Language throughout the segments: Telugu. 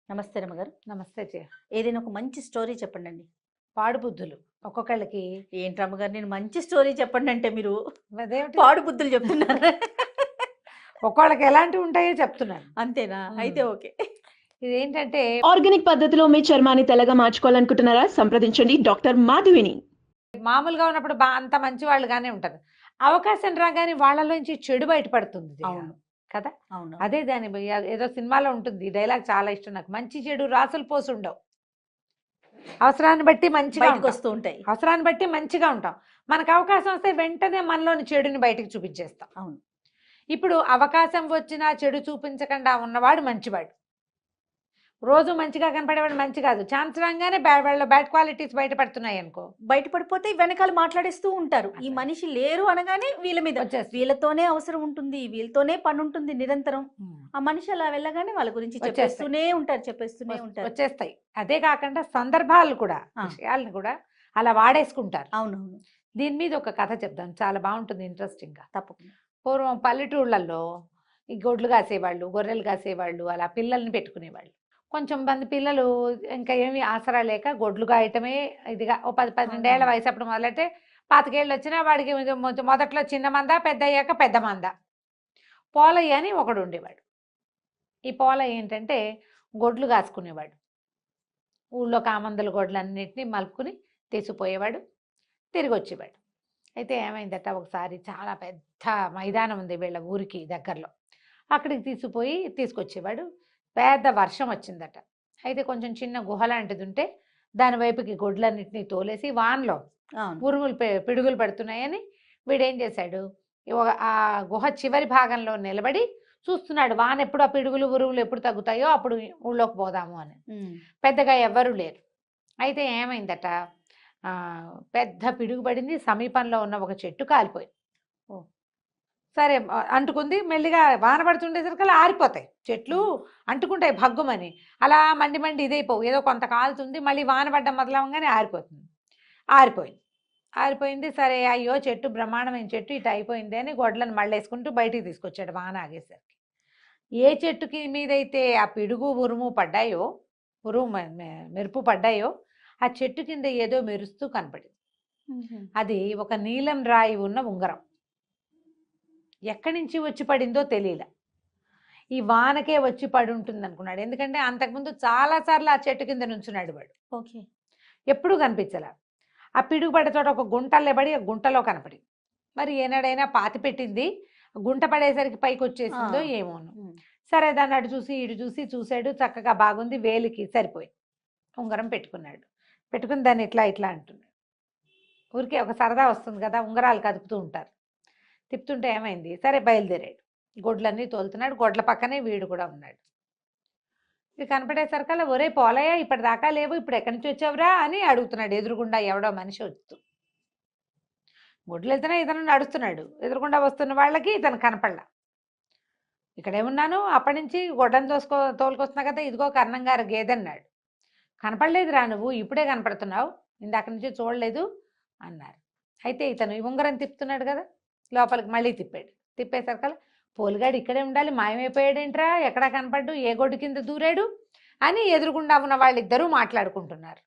నమస్తే రమ్మగారు. నమస్తే జయ. ఏదైనా ఒక మంచి స్టోరీ చెప్పండండి. పాడు బుద్ధులు ఒక్కొక్కళ్ళకి. ఏంటి రమ్మగారు, నేను మంచి స్టోరీ చెప్పండి అంటే మీరు అదేమిటి? పాడు బుద్ధులు చెప్తున్నారు. ఒక్కొక్కళ్ళకి ఎలాంటివి ఉంటాయో చెప్తున్నాను. అంతేనా? అయితే ఓకే. ఇదేంటంటే ఆర్గానిక్ పద్ధతిలో మీ చర్మాన్ని తెల్లగా మార్చుకోవాలనుకుంటున్నారా? సంప్రదించండి డాక్టర్ మాధవిని. మామూలుగా ఉన్నప్పుడు అంత మంచి వాళ్ళుగానే ఉంటారు. అవకాశం రాగానే వాళ్ళలోంచి చెడు బయటపడుతుంది జయ. అవును. కదా. అవును. అదే దాని ఏదో సినిమాలో ఉంటుంది డైలాగ్, చాలా ఇష్టం నాకు. మంచి చెడు రాసులు పోసి ఉండవు, అవసరాన్ని బట్టి మంచిగా బయటకు ఉంటాం. వస్తూ ఉంటాయి. అవసరాన్ని బట్టి మంచిగా ఉంటాం. మనకు అవకాశం వస్తే వెంటనే మనలోని చెడుని బయటకు చూపించేస్తాం. అవును. ఇప్పుడు అవకాశం వచ్చినా చెడు చూపించకుండా ఉన్నవాడు మంచివాడు. రోజు మంచిగా కనపడేవాడు మంచి కాదు. ఛాన్స్ రాగానే వాళ్ళ బ్యాడ్ క్వాలిటీస్ బయటపడుతున్నాయి అనుకో, బయటపడిపోతే వెనకాల మాట్లాడేస్తూ ఉంటారు. ఈ అట్లా. మనిషి లేరు అనగానే వీళ్ళ మీద వచ్చేస్తుంది. వీళ్ళతోనే అవసరం ఉంటుంది, వీళ్ళతోనే పని ఉంటుంది నిరంతరం. ఆ మనిషి అలా వెళ్ళగానే వాళ్ళ గురించి చెప్పేస్తూనే ఉంటారు, చెప్పేస్తూనే ఉంటారు. వచ్చేస్తాయి. అదే కాకుండా సందర్భాలు కూడా, విషయాలను కూడా అలా వాడేసుకుంటారు. అవునవును. దీని మీద ఒక కథ చెప్తాను, చాలా బాగుంటుంది, ఇంట్రెస్టింగ్ గా. తప్పకుండా. పూర్వం పల్లెటూళ్ళల్లో ఈ గొడ్లు కాసేవాళ్ళు, గొర్రెలు కాసేవాళ్ళు, అలా పిల్లల్ని పెట్టుకునేవాళ్ళు. కొంచెం మంది పిల్లలు ఇంకా ఏమి ఆసరా లేక గొడ్లు కాయటమే ఇదిగా, ఓ 10-12 ఏళ్ల వయసు అప్పుడు మొదలైతే 25 ఏళ్ళు వచ్చినా వాడికి మొదట్లో చిన్న మంద, పెద్ద అయ్యాక పెద్ద మంద. పోలయ్య అని ఒకడు ఉండేవాడు. ఈ పోలయ్య ఏంటంటే గొడ్లు కాసుకునేవాడు. ఊళ్ళో కామందుల గొడ్లన్నింటినీ మలుపుకుని తీసుకుపోయేవాడు, తిరిగి వచ్చేవాడు. అయితే ఏమైందట, ఒకసారి చాలా పెద్ద మైదానం ఉంది వీళ్ళ ఊరికి దగ్గరలో, అక్కడికి తీసుకొచ్చేవాడు. పెద్ద వర్షం వచ్చిందట. అయితే కొంచెం చిన్న గుహ లాంటిది ఉంటే దాని వైపుకి గొడ్లన్నింటినీ తోలేసి వానలో ఉరుములు పిడుగులు పడుతున్నాయని వీడేం చేశాడు, ఆ గుహ చివరి భాగంలో నిలబడి చూస్తున్నాడు. వాన ఎప్పుడు, ఆ పిడుగులు ఉరుములు ఎప్పుడు తగ్గుతాయో అప్పుడు ఊళ్ళోకి పోదాము అని. పెద్దగా ఎవ్వరూ లేరు. అయితే ఏమైందట, పెద్ద పిడుగు పడింది, సమీపంలో ఉన్న ఒక చెట్టు కాలిపోయింది. సరే అంటుకుంది, మెల్లిగా వాన పడుతుండేసరికి ఆరిపోతాయి చెట్లు, అంటుకుంటాయి భగ్గుమని. అలా మండి మండి ఇదైపోవు, ఏదో కొంత కాలుతుంది, మళ్ళీ వాన పడ్డం మొదలవగానే ఆరిపోతుంది. ఆరిపోయింది. సరే అయ్యో చెట్టు బ్రహ్మాండమైన చెట్టు ఇటు అయిపోయింది అని గొడ్లను మళ్ళేసుకుంటూ బయటికి తీసుకొచ్చాడు వాన ఆగేసరికి. ఏ చెట్టుకి మీదైతే ఆ పిడుగు ఉరుము పడ్డాయో, మెరుపు పడ్డాయో, ఆ చెట్టు కింద ఏదో మెరుస్తూ కనపడింది. అది ఒక నీలం రాయి ఉన్న ఉంగరం. ఎక్కడి నుంచి వచ్చి పడిందో తెలియలే. ఈ వానకే వచ్చి పడి ఉంటుంది అనుకున్నాడు. ఎందుకంటే అంతకుముందు చాలాసార్లు ఆ చెట్టు కింద నుంచున్నాడు వాడు. ఓకే. ఎప్పుడూ కనిపించలే. ఆ పిడుగు పడే చోట ఒక గుంటలో పడి, ఆ గుంటలో కనపడింది. మరి ఏనాడైనా పాతి పెట్టింది, గుంట పడేసరికి పైకి వచ్చేసిందో ఏమోను. సరే దాన్ని అటు చూసి ఇటు చూసి చూశాడు, చక్కగా బాగుంది, వేలికి సరిపోయింది. ఉంగరం పెట్టుకున్నాడు. పెట్టుకుని దాన్ని ఇట్లా ఇట్లా అంటున్నాడు. ఊరికే ఒక సరదా వస్తుంది కదా, ఉంగరాలు కదుపుతూ ఉంటారు. తిప్పుతుంటే ఏమైంది, సరే బయలుదేరాడు. గొడ్లన్నీ తోలుతున్నాడు, గొడ్ల పక్కనే వీడు కూడా ఉన్నాడు. ఇది కనపడేసరికల్లా, ఒరే పోలయ్య ఇప్పటిదాకా లేవు, ఇప్పుడు ఎక్కడి నుంచి వచ్చావురా అని అడుగుతున్నాడు ఎదురుగుండా ఎవడో మనిషి వస్తూ. గొడ్లు వెళ్తేనే ఇతను నడుస్తున్నాడు, ఎదురుగుండా వస్తున్న వాళ్ళకి ఇతను కనపడలా. ఇక్కడేమున్నాను, అప్పటి నుంచి గొడ్డను తోలుకొస్తున్నా కదా, ఇదిగో కర్ణం గారు గేదె అన్నాడు. కనపడలేదురా నువ్వు, ఇప్పుడే కనపడుతున్నావు, ఇందాక నుంచి చూడలేదు అన్నారు. అయితే ఇతను ఈ ఉంగరం తిప్పుతున్నాడు కదా, లోపలికి మళ్ళీ తిప్పాడు. తిప్పేసరికల్లా, పోలిగాడు ఇక్కడే ఉండాలి, మాయమైపోయాడేంట్రా, ఎక్కడా కనపడ్డు, ఏ గొడ్డు కింద దూరాడు అని ఎదురుగుండా ఉన్న వాళ్ళిద్దరూ మాట్లాడుకుంటున్నారు.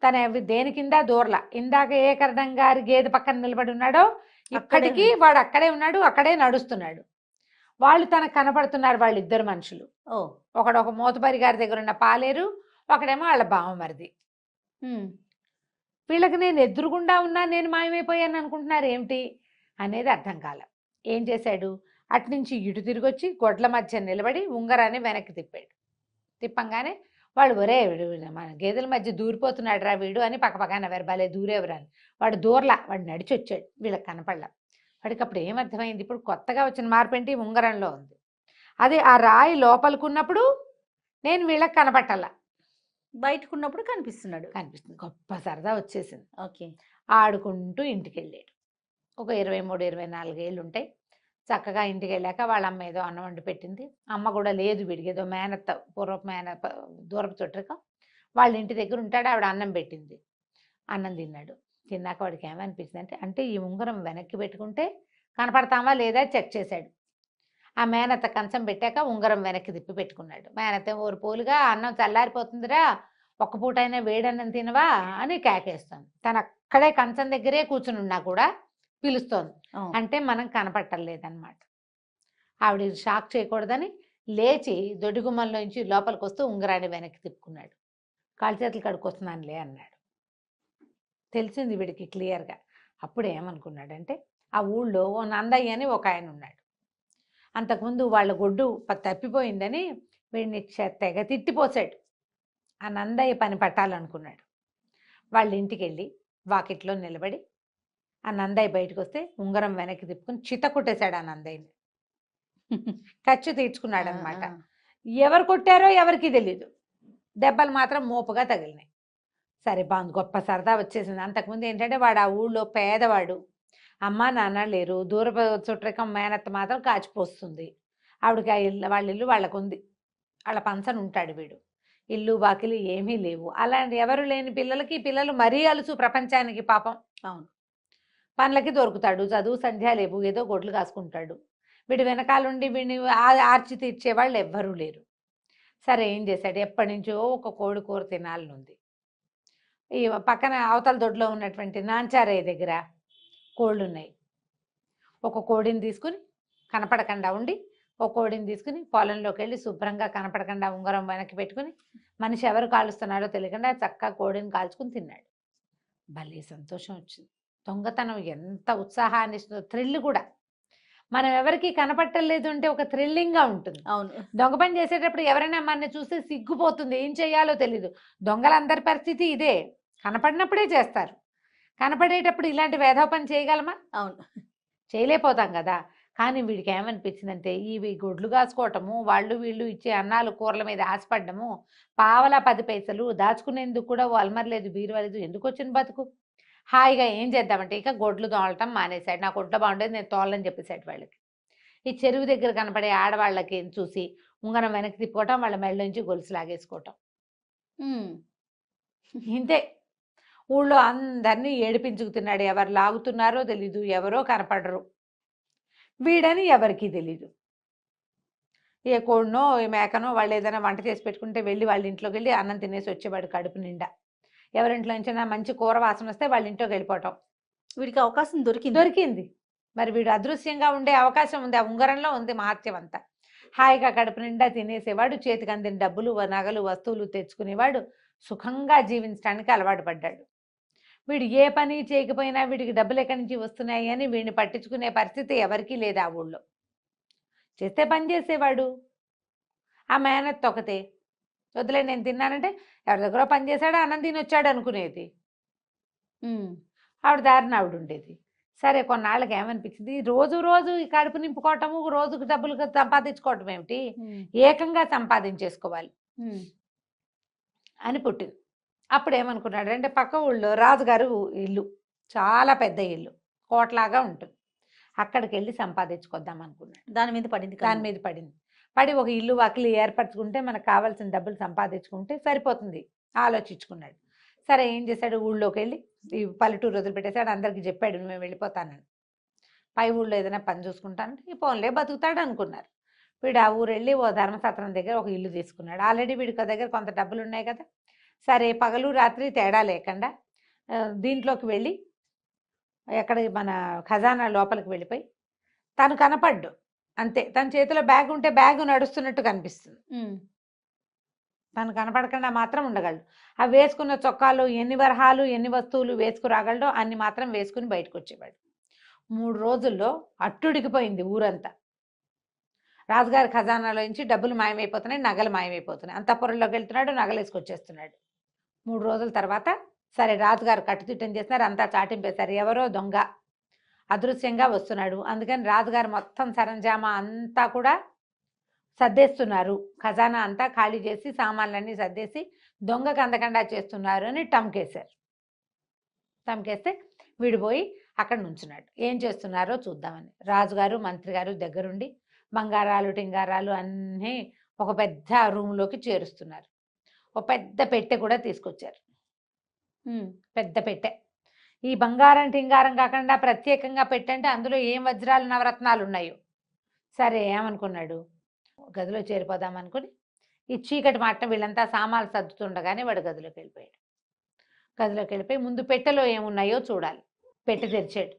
తన దేని కింద దూరలా. ఇందాక ఏ కరణం గారి గేదె పక్కన నిలబడి ఉన్నాడో ఇప్పటికీ వాడు అక్కడే ఉన్నాడు, అక్కడే నడుస్తున్నాడు. వాళ్ళు తనకు కనపడుతున్నారు, వాళ్ళిద్దరు మనుషులు. ఒకడు ఒక మోతబరి గారి దగ్గర ఉన్న పాలేరు, ఒకడేమో వాళ్ళ బావమరిది. వీళ్ళకి నేను ఎదురుగుండా ఉన్నా, నేను మాయమైపోయాను అనుకుంటున్నారు ఏమిటి అనేది అర్థం కాల. ఏం చేశాడు, అట్నుంచి ఇటు తిరిగి వచ్చి గొడ్ల మధ్య నిలబడి ఉంగరాన్ని వెనక్కి తిప్పాడు. తిప్పంగానే వాళ్ళు, ఒరే మన గేదెల మధ్య దూరిపోతున్నాడు రా వీడు అని పక్కపక్క నవ్వారు. భలే దూరేవరా అని. వాడు దూరలా, వాడు నడిచి వచ్చాడు, వీళ్ళకి కనపడలా. వాడికి అప్పుడు ఏమర్థమైంది, ఇప్పుడు కొత్తగా వచ్చిన మార్పు ఏంటి, ఉంగరంలో ఉంది. అది ఆ రాయి లోపలికున్నప్పుడు నేను వీళ్ళకి కనపట్టాల, బయటకున్నప్పుడు కనిపిస్తున్నాడు. కనిపిస్తుంది. గొప్ప సరదా వచ్చేసింది. ఓకే. ఆడుకుంటూ ఇంటికి వెళ్ళాడు. ఒక 23-24 ఏళ్ళు ఉంటాయి. చక్కగా ఇంటికి వెళ్ళాక వాళ్ళ అమ్మ ఏదో అన్నం వండి పెట్టింది. అమ్మ కూడా లేదు వీడికి, ఏదో మేనత్త, పూర్వపు మేనత్త, దూరపు చుట్టరిక వాళ్ళ ఇంటి దగ్గర ఉంటాడు. ఆవిడ అన్నం పెట్టింది, అన్నం తిన్నాడు. తిన్నాక వాడికి ఏమనిపించింది అంటే ఈ ఉంగరం వెనక్కి పెట్టుకుంటే కనపడతామా లేదా చెక్ చేశాడు. ఆ మేనత్త కంచం పెట్టాక ఉంగరం వెనక్కి తిప్పి పెట్టుకున్నాడు. మేనత్త ఊరు పోలుగా అన్నం చల్లారిపోతుందిరా, ఒక్క పూటైనా వేడన్నం తినవా అని కేకేస్తాను. తను అక్కడే కంచం దగ్గరే కూర్చుని ఉన్నా కూడా పిలుస్తోంది. అంటే మనం కనపట్టలేదన్నమాట. ఆవిడ షాక్ చేయకూడదని లేచి దొడ్డిగుమ్మంలోంచి లోపలికి వస్తూ ఉంగరాన్ని వెనక్కి తిప్పుకున్నాడు. కాళ్ళు చేతులు కడుక్కొస్తున్నానులే అన్నాడు. తెలిసింది వీడికి క్లియర్గా. అప్పుడు ఏమనుకున్నాడంటే ఆ ఊళ్ళో ఓ నందయ్య అని ఒక ఆయన ఉన్నాడు. అంతకుముందు వాళ్ళ గొడ్డు తప్పిపోయిందని వీడిని తెగ తిట్టిపోసాడు. ఆ నందయ్య పని పట్టాలనుకున్నాడు. వాళ్ళ ఇంటికి వెళ్ళి వాకిట్లో నిలబడి ఆ నందయ్య బయటకు వస్తే ఉంగరం వెనక్కి తిప్పుకుని చిత కొట్టేశాడు ఆ నందయ్యని. ఖర్చు తీర్చుకున్నాడు అనమాట. ఎవరు కొట్టారో ఎవరికి తెలీదు, దెబ్బలు మాత్రం మోపుగా తగిలినాయి. సరే బాగుంది, గొప్ప సరదా వచ్చేసింది. అంతకుముందు ఏంటంటే వాడు ఆ ఊళ్ళో పేదవాడు, అమ్మ నాన్న లేరు, దూరపు చుట్టరికం మేనత్త మాత్రం కాచిపోస్తుంది. ఆవిడకి ఆ ఇల్లు వాళ్ళ ఇల్లు వాళ్ళకు ఉంది, వాళ్ళ పంచన ఉంటాడు వీడు. ఇల్లు వాకిలి ఏమీ లేవు. అలాంటి ఎవరు లేని పిల్లలకి పిల్లలు మరీ అలుసు ప్రపంచానికి పాపం. అవును. పనులకి దొరుకుతాడు, చదువు సంధ్య లేవు, ఏదో గొడ్లు కాసుకుంటాడు. వీడి వెనకాలండి వీడిని ఆర్చి తీర్చేవాళ్ళు ఎవ్వరూ లేరు. సరే ఏం చేశాడు, ఎప్పటి నుంచో ఒక కోడి కూర తినాలనుంది. ఈ పక్కన అవతల దొడ్లో ఉన్నటువంటి నాంచారయ్య దగ్గర కోళ్ళు ఉన్నాయి. ఒక కోడిని తీసుకుని కనపడకుండా ఉండి ఒక కోడిని తీసుకుని పొలంలోకి వెళ్ళి శుభ్రంగా కనపడకుండా ఉంగరం వెనక్కి పెట్టుకుని మనిషి ఎవరు కాలుస్తున్నాడో తెలియకుండా చక్కగా కోడిని కాల్చుకుని తిన్నాడు. భలే సంతోషం వచ్చింది. దొంగతనం ఎంత ఉత్సాహాన్ని ఇస్తుందో, థ్రిల్ కూడా. మనం ఎవరికి కనపట్టలేదు అంటే ఒక థ్రిల్లింగ్గా ఉంటుంది. అవును. దొంగ పని చేసేటప్పుడు ఎవరైనా మనని చూస్తే సిగ్గుపోతుంది, ఏం చేయాలో తెలీదు. దొంగలందరి పరిస్థితి ఇదే, కనపడినప్పుడే చేస్తారు. కనపడేటప్పుడు ఇలాంటి వేధవ పని చేయగలమా? అవును, చేయలేకపోతాం కదా. కానీ వీడికి ఏమనిపించిందంటే ఇవి గొడ్లు కాసుకోవటము, వాళ్ళు వీళ్ళు ఇచ్చే అన్నాలు కూరల మీద ఆశపడ్డము, పావలా 10 పైసలు దాచుకునేందుకు కూడా ఓ అల్మర్ లేదు, బీరువా లేదు, ఎందుకు వచ్చిన బతుకు. హాయిగా ఏం చేద్దామంటే ఇక గొడ్లు తోలటం మానేశాడు. నాకు ఒంట్లో బాగుండేది, నేను తోలని చెప్పేసాడు వాళ్ళకి. ఈ చెరువు దగ్గర కనపడే ఆడవాళ్ళకి చూసి ఉంగరం వెనక్కి తిప్పుకోవటం, వాళ్ళ మెళ్ళ నుంచి గొలుసు లాగేసుకోవటం. ఇంతే. ఊళ్ళో అందరినీ ఏడిపించుకుతున్నాడు. ఎవరు లాగుతున్నారో తెలీదు, ఎవరో కనపడరు. వీడని ఎవరికీ తెలీదు. ఏ కోడినో ఏ మేకనో వాళ్ళు ఏదైనా వంట చేసి పెట్టుకుంటే వెళ్ళి వాళ్ళ ఇంట్లోకి వెళ్ళి అన్నం తినేసి వచ్చేవాడు కడుపు నిండా. ఎవరింట్లో నుంచైనా మంచి కూర వాసన వస్తే వాళ్ళ ఇంట్లోకి వెళ్ళిపోవటం. వీడికి అవకాశం దొరికింది. మరి వీడు అదృశ్యంగా ఉండే అవకాశం ఉంది, ఆ ఉంగరంలో ఉంది మహత్యం అంతా. హాయిగా కడుపు నిండా తినేసేవాడు, చేతికి అందిన డబ్బులు నగలు వస్తువులు తెచ్చుకునేవాడు, సుఖంగా జీవించడానికి అలవాటు పడ్డాడు. వీడు ఏ పని చేయకపోయినా వీడికి డబ్బులు ఎక్కడి నుంచి వస్తున్నాయి అని వీడిని పట్టించుకునే పరిస్థితి ఎవరికీ లేదు ఆ ఊళ్ళో. చేస్తే పని చేసేవాడు. ఆ మేనత్ ఒకతే, వదిలే నేను తిన్నానంటే ఎవరి దగ్గర పని చేశాడో అన్నం తిని వచ్చాడు అనుకునేది. ఆవిడ దారిన ఆవిడ ఉండేది. సరే కొన్నాళ్ళకి ఏమనిపించింది, రోజు రోజు ఈ కడుపు నింపుకోవటము, రోజుకు డబ్బులు సంపాదించుకోవటం ఏమిటి, ఏకంగా సంపాదించేసుకోవాలి అని పుట్టింది. అప్పుడు ఏమనుకున్నాడు అంటే పక్క ఊళ్ళో రాజుగారు ఇల్లు, చాలా పెద్ద ఇల్లు, కోటలాగా ఉంటుంది, అక్కడికి వెళ్ళి సంపాదించుకొద్దాం అనుకున్నాడు. దాని మీద పడింది. పడి ఒక ఇల్లు వాకిలి ఏర్పరచుకుంటే మనకు కావాల్సిన డబ్బులు సంపాదించుకుంటే సరిపోతుంది ఆలోచించుకున్నాడు. సరే ఏం చేశాడు, ఊళ్ళోకి వెళ్ళి ఈ పల్లెటూరు వదిలిపెట్టేశాడు. అందరికి చెప్పాడు మేము వెళ్ళిపోతానని. పై ఊళ్ళో ఏదైనా పని చూసుకుంటానంటే ఈ ఫోన్లే బతుకుతాడు అనుకున్నారు. వీడు ఆ ఊరు వెళ్ళి ఓ ధర్మసత్రం దగ్గర ఒక ఇల్లు తీసుకున్నాడు. ఆల్రెడీ వీడికి దగ్గర కొంత డబ్బులు ఉన్నాయి కదా. సరే పగలు రాత్రి తేడా లేకుండా దీంట్లోకి వెళ్ళి ఎక్కడ మన ఖజానా లోపలికి వెళ్ళిపోయి తను కనపడ్డు అంతే. తన చేతిలో బ్యాగ్ ఉంటే బ్యాగ్ నడుస్తున్నట్టు కనిపిస్తుంది, తను కనపడకుండా మాత్రం ఉండగలడు. ఆ వేసుకున్న చొక్కాలు ఎన్ని వరహాలు ఎన్ని వస్తువులు వేసుకురాగలడో అన్ని మాత్రం వేసుకుని బయటకు వచ్చేవాడు. 3 రోజుల్లో అట్టుడికిపోయింది ఊరంతా. రాజుగారి ఖజానాలో నుంచి డబ్బులు మాయమైపోతున్నాయి, నగలు మాయమైపోతున్నాయి. అంతఃపురంలోకి వెళ్తున్నాడు, నగలు వేసుకొచ్చేస్తున్నాడు. 3 రోజుల తర్వాత సరే రాజుగారు కట్టుదిట్టం చేస్తున్నారు, అంతా చాటింపేశారు. ఎవరో దొంగ అదృశ్యంగా వస్తున్నాడు. అందుకని రాజుగారు మొత్తం సరంజామా అంతా కూడా సర్దేస్తున్నారు, ఖజానా అంతా ఖాళీ చేసి సామాన్లన్నీ సర్దేసి దొంగకు అందకుండా చేస్తున్నారు అని టమ్కేశారు. టమ్కేస్తే వీడిపోయి అక్కడ నుంచున్నాడు. ఏం చేస్తున్నారో చూద్దామని రాజుగారు మంత్రి గారు దగ్గరుండి బంగారాలు టింగారాలు అన్నీ ఒక పెద్ద రూమ్లోకి చేరుస్తున్నారు. ఒక పెద్ద పెట్టె కూడా తీసుకొచ్చారు, పెద్ద పెట్టె. ఈ బంగారం టింగారం కాకుండా ప్రత్యేకంగా పెట్టంటే అందులో ఏం వజ్రాలు నవరత్నాలు ఉన్నాయో సరే ఏమనుకున్నాడు, గదిలో చేరిపోదాం అనుకుని ఈ చీకటి మాట వీళ్ళంతా సామాన్లు సర్దుతుండగానే వాడు గదిలోకి వెళ్ళిపోయాడు. గదిలోకి వెళ్ళిపోయి ముందు పెట్టెలో ఏమున్నాయో చూడాలి. పెట్టె తెరిచాడు.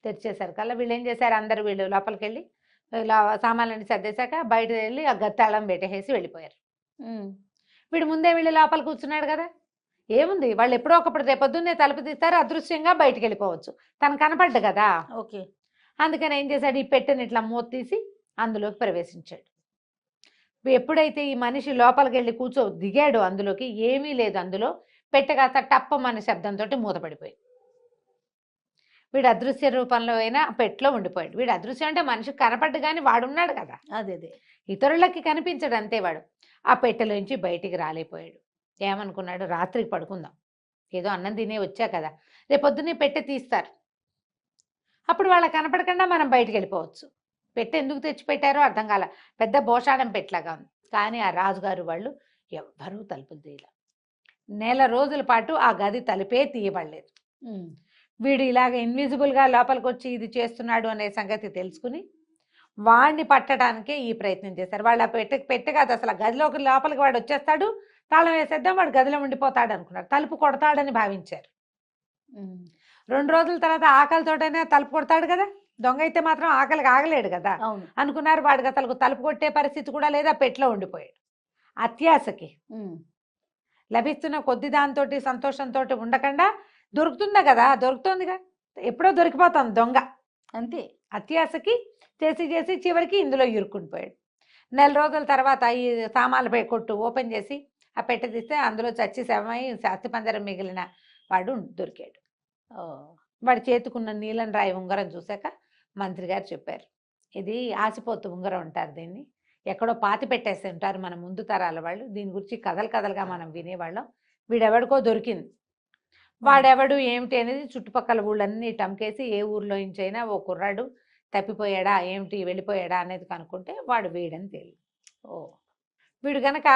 తెరిచేసరికల్లా వీళ్ళు ఏం చేశారు, అందరు వీళ్ళు లోపలికి వెళ్ళి ఇలా సామాన్లన్నీ సర్దేశాక బయట వెళ్ళి ఆ గది తాళం పెట్టేసి వెళ్ళిపోయారు. వీడు ముందే వీళ్ళు లోపల కూర్చున్నాడు కదా, ఏముంది వాళ్ళు ఎప్పుడో ఒకప్పుడు రేపొద్దున్నే తలుపు తీస్తారు, అదృశ్యంగా బయటికి వెళ్ళిపోవచ్చు, తను కనపడ్డు కదా. ఓకే. అందుకని ఏం చేశాడు, ఈ పెట్టెని ఇట్లా మూత తీసి అందులోకి ప్రవేశించాడు. ఎప్పుడైతే ఈ మనిషి లోపలికి వెళ్ళి దిగాడు అందులోకి, ఏమీ లేదు అందులో. పెట్టె కాస్త టప్పమన్న శబ్దంతో మూతపడిపోయి వీడు అదృశ్య రూపంలో అయినా పెట్టెలో ఉండిపోయాడు. వీడు అదృశ్యం అంటే మనిషికి కనపడ్డు కానీ వాడున్నాడు కదా, అదే ఇతరులకి కనిపించడు అంతే. వాడు ఆ పెట్టెలోంచి బయటికి రాలేపోయాడు. ఏమనుకున్నాడు, రాత్రికి పడుకుందాం, ఏదో అన్నం తినే వచ్చా కదా, రేపొద్దునే పెట్టె తీస్తారు, అప్పుడు వాళ్ళకి కనపడకుండా మనం బయటికి వెళ్ళిపోవచ్చు. పెట్టె ఎందుకు తెచ్చి పెట్టారో అర్థం కాల, పెద్ద భోషాడం పెట్టలాగా ఉంది. కానీ ఆ రాజుగారు వాళ్ళు ఎవ్వరూ తలుపులు తీయలే. నెల రోజుల పాటు ఆ గది తలుపే తీయబడలేదు. వీడు ఇలాగ ఇన్విజిబుల్గా లోపలికి వచ్చి ఇది చేస్తున్నాడు అనే సంగతి తెలుసుకుని వాడిని పట్టడానికే ఈ ప్రయత్నం చేశారు. వాళ్ళు ఆ పెట్టె కాదు అసలు, గదిలోకి లోపలికి వాడు వచ్చేస్తాడు, తాళం వేసేద్దాం, వాడు గదిలో ఉండిపోతాడు అనుకున్నారు. తలుపు కొడతాడని భావించారు. 2 రోజుల తర్వాత ఆకలితోటైనా తలుపు కొడతాడు కదా, దొంగ అయితే మాత్రం ఆకలికి ఆగలేడు కదా అనుకున్నారు. వాడికి అసలు తలుపు కొట్టే పరిస్థితి కూడా లేదా, పెట్టెలో ఉండిపోయాడు. అత్యాశకి లభిస్తున్న కొద్ది దాంతో సంతోషంతో ఉండకుండా దొరుకుతుందా కదా, దొరుకుతుందిగా, ఎప్పుడో దొరికిపోతుంది దొంగ అంతే. అత్యాశకి చేసి చివరికి ఇందులో ఇరుక్కునిపోయాడు. నెల రోజుల తర్వాత ఈ సామాన్లపై కొట్టు ఓపెన్ చేసి ఆ పెట్టె తీస్తే అందులో చచ్చి శవమై అస్థిపంజరం మిగిలిన వాడు దొరికాడు. వాడి చేతుకున్న నీలం రాయి ఉంగరం చూశాక మంత్రి గారు చెప్పారు, ఇది ఆసిపోతు ఉంగరం అంటారు దీన్ని, ఎక్కడో పాతి పెట్టేసి ఉంటారు మన ముందు తరాల వాళ్ళు, దీని గురించి కథలుగా మనం వినేవాళ్ళం. వీడెవడికో దొరికింది, వాడెవడు ఏమిటి అనేది చుట్టుపక్కల ఊళ్ళన్నీ టంకేసి ఏ ఊర్లో నుంచైనా ఓ కుర్రాడు తప్పిపోయాడా ఏమిటి వెళ్ళిపోయాడా అనేది కనుక్కుంటే వాడు వీడని తెలియదు. వీడు గనక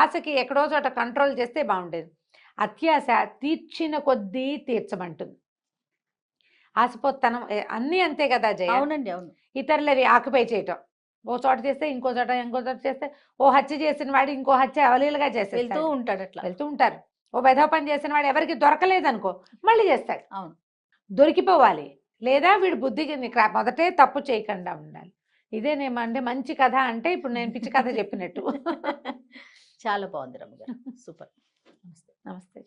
ఆశకి ఎక్కడో చోట కంట్రోల్ చేస్తే బాగుండేది. అత్యాశ తీర్చిన కొద్దీ తీర్చమంటుంది. ఆశపోతనం అన్నీ అంతే కదా జయ. అవునండి, అవును. ఇతరులవి ఆక్యుపై చేయటం, ఓ చోట చేస్తే ఇంకో చోట చేస్తే, ఓ హత్య చేసిన వాడు ఇంకో హత్య అవలీలుగా చేస్తే వెళ్తూ ఉంటాడు, అట్లా వెళ్తూ ఉంటారు. ఓ వెధవ పని చేసిన వాడు ఎవరికి దొరకలేదనుకో మళ్ళీ చేస్తాడు. అవును, దొరికిపోవాలి, లేదా వీడు బుద్ధికి మొదటే తప్పు చేయకుండా ఉండాలి. ఇదేనేమంటే మంచి కథ అంటే ఇప్పుడు నేను పిచ్చి కథ చెప్పినట్టు. చాలా బాగుంది రమ్మ గారు, సూపర్. నమస్తే.